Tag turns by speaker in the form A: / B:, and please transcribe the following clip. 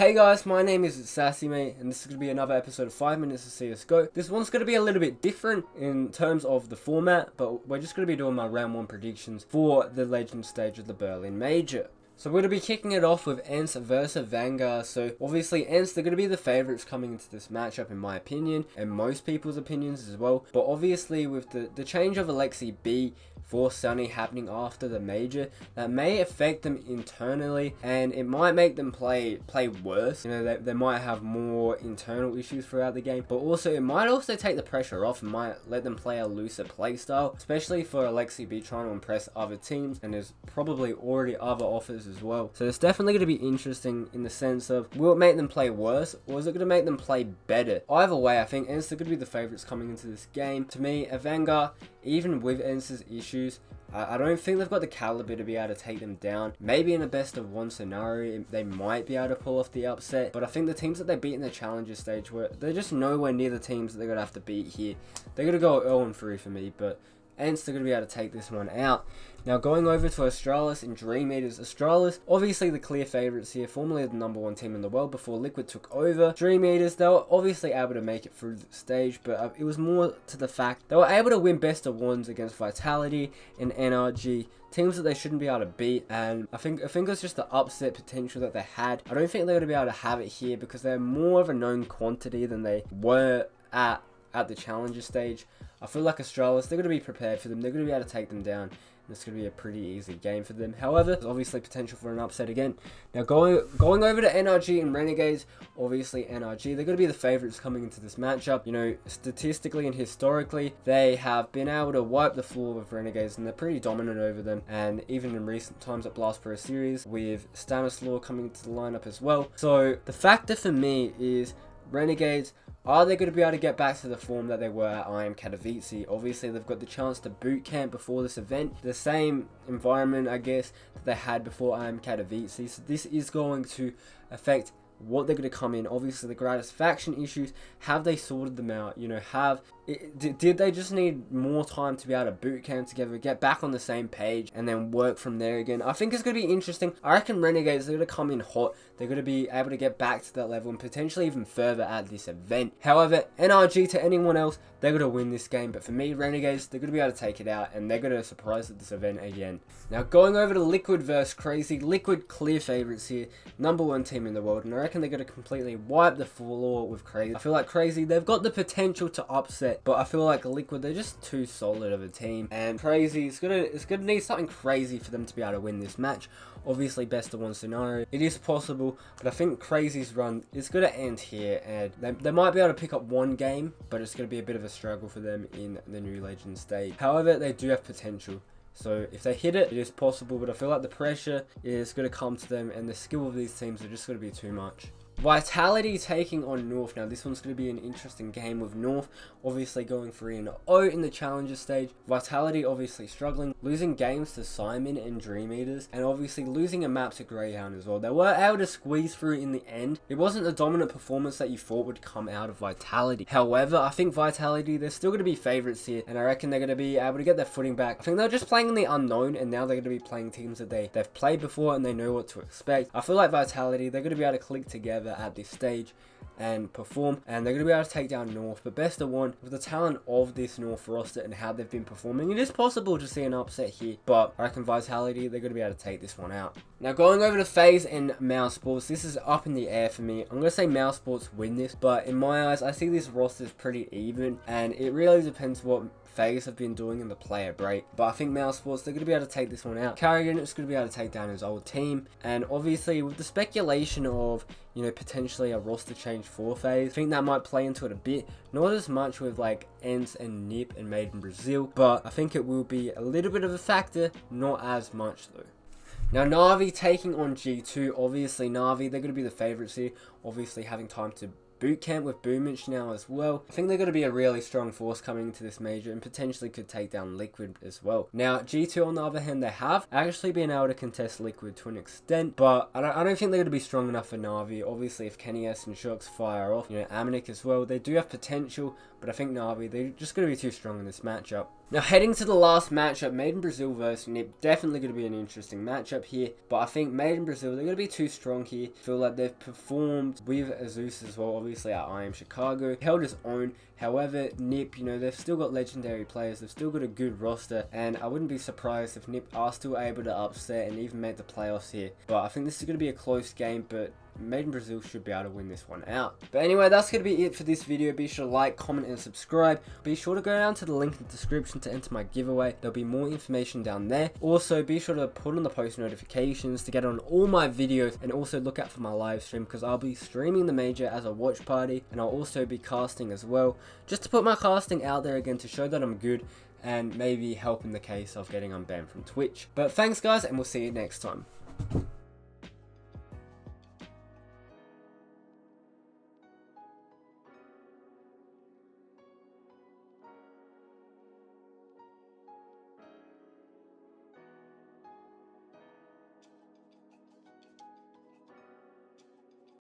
A: Hey guys, my name is Sassy Mate, and this is going to be another episode of 5 Minutes of CSGO. This one's going to be a little bit different in terms of the format, but we're just going to be doing my round 1 predictions for the Legend stage of the Berlin Major. So we're going to be kicking it off with ENCE versus Vanguard. So obviously ENCE, they're going to be the favourites coming into this matchup in my opinion, and most people's opinions as well. But obviously with the change of Alexi B for Sunny happening after the major, that may affect them internally, and it might make them play worse. You know, they might have more internal issues throughout the game, but also it might also take the pressure off and might let them play a looser playstyle, especially for Alexi B trying to impress other teams, and there's probably already other offers as well. So it's definitely going to be interesting in the sense of, will it make them play worse, or is it going to make them play better? Either way, I think ENCE are going to be the favourites coming into this game. To me, a Vanguard, even with ENCE's issues, I don't think they've got the caliber to be able to take them down. Maybe in a best of 1 scenario, they might be able to pull off the upset, but I think the teams that they beat in the Challenger stage, they're just nowhere near the teams that they're going to have to beat here. They're going to go 0-3 for me, but ENCE, they're going to be able to take this one out. Now going over to Astralis and Dream Eaters. Astralis, obviously the clear favourites here, formerly the #1 team in the world before Liquid took over. Dream Eaters, they were obviously able to make it through the stage, but it was more to the fact they were able to win best of 1s against Vitality and NRG, teams that they shouldn't be able to beat, and I think it's just the upset potential that they had. I don't think they're going to be able to have it here because they're more of a known quantity than they were at the Challenger stage. I feel like Astralis, they're going to be prepared for them. They're going to be able to take them down. It's going to be a pretty easy game for them. However, there's obviously potential for an upset again. Now, going over to NRG and Renegades, obviously NRG, they're going to be the favourites coming into this matchup. You know, statistically and historically, they have been able to wipe the floor with Renegades, and they're pretty dominant over them. And even in recent times at Blast Pro Series, with Stanislaw coming into the lineup as well. So, the factor for me is Renegades, are they going to be able to get back to the form that they were at IM Katowice? Obviously, they've got the chance to boot camp before this event. The same environment, I guess, that they had before IM Katowice. So this is going to affect what they're going to come in. Obviously, the greatest faction issues, have they sorted them out? You know, did they just need more time to be able to boot camp together, get back on the same page, and then work from there again? I think it's going to be interesting. I reckon Renegades, they're going to come in hot. They're going to be able to get back to that level and potentially even further at this event. However, NRG, to anyone else, they're going to win this game. But for me, Renegades, they're going to be able to take it out, and they're going to surprise at this event again. Now, going over to Liquid versus Crazy. Liquid, clear favourites here. #1 team in the world, and I reckon they're going to completely wipe the floor with Crazy. I feel like Crazy, they've got the potential to upset, but I feel like Liquid, they're just too solid of a team, and Crazy, it's gonna need something crazy for them to be able to win this match. Obviously, best of 1 scenario, it is possible, but I think Crazy's run is going to end here, and they might be able to pick up 1 game, but it's going to be a bit of a struggle for them in the new Legend stage. However, they do have potential. So if they hit it, it is possible, but I feel like the pressure is going to come to them, and the skill of these teams are just going to be too much. Vitality taking on North. Now this one's going to be an interesting game with North obviously going 3-0 in the Challenger stage. Vitality obviously struggling, losing games to Simon and Dream Eaters, and obviously losing a map to Greyhound as well. They were able to squeeze through in the end. It wasn't the dominant performance that you thought would come out of Vitality. However, I think Vitality, they're still going to be favourites here, and I reckon they're going to be able to get their footing back. I think they're just playing in the unknown, and now they're going to be playing teams that they've played before and they know what to expect. I feel like Vitality, they're going to be able to click together at this stage and perform, and they're going to be able to take down North. But best of 1, with the talent of this North roster and how they've been performing, it is possible to see an upset here, but I reckon Vitality, they're going to be able to take this one out. Now going over to FaZe and mousesports, this is up in the air for me. I'm going to say mousesports win this, but in my eyes, I see this roster is pretty even, and it really depends what FaZe have been doing in the player break. But I think mousesports, they're going to be able to take this one out. Carrigan is going to be able to take down his old team, and obviously with the speculation of, you know, potentially a roster change for FaZe, I think that might play into it a bit. Not as much with like ENCE and NiP and Made in Brazil, but I think it will be a little bit of a factor, not as much though. Now, Na'Vi taking on G2. Obviously, Na'Vi, they're going to be the favourites here. Obviously, having time to boot camp with Boomich now as well. I think they're going to be a really strong force coming into this major, and potentially could take down Liquid as well. Now, G2 on the other hand, they have actually been able to contest Liquid to an extent, but I don't think they're going to be strong enough for Na'Vi. Obviously, if Kenny S and Shooks fire off, you know, Amanek as well, they do have potential, but I think Na'Vi, they're just going to be too strong in this matchup. Now heading to the last matchup, Made in Brazil versus Nip. Definitely going to be an interesting matchup here. But I think Made in Brazil, they're going to be too strong here. Feel like they've performed with Azus as well. Obviously at IM Chicago. Held his own. However, Nip, you know, they've still got legendary players. They've still got a good roster. And I wouldn't be surprised if Nip are still able to upset and even make the playoffs here. But I think this is going to be a close game. But Made in Brazil should be able to win this one out. But anyway, that's going to be it for this video. Be sure to like, comment, and subscribe. Be sure to go down to the link in the description to enter my giveaway. There'll be more information down there. Also, be sure to put on the post notifications to get on all my videos, and also look out for my live stream because I'll be streaming the major as a watch party, and I'll also be casting as well, just to put my casting out there again to show that I'm good and maybe help in the case of getting unbanned from Twitch. But thanks guys, and we'll see you next time.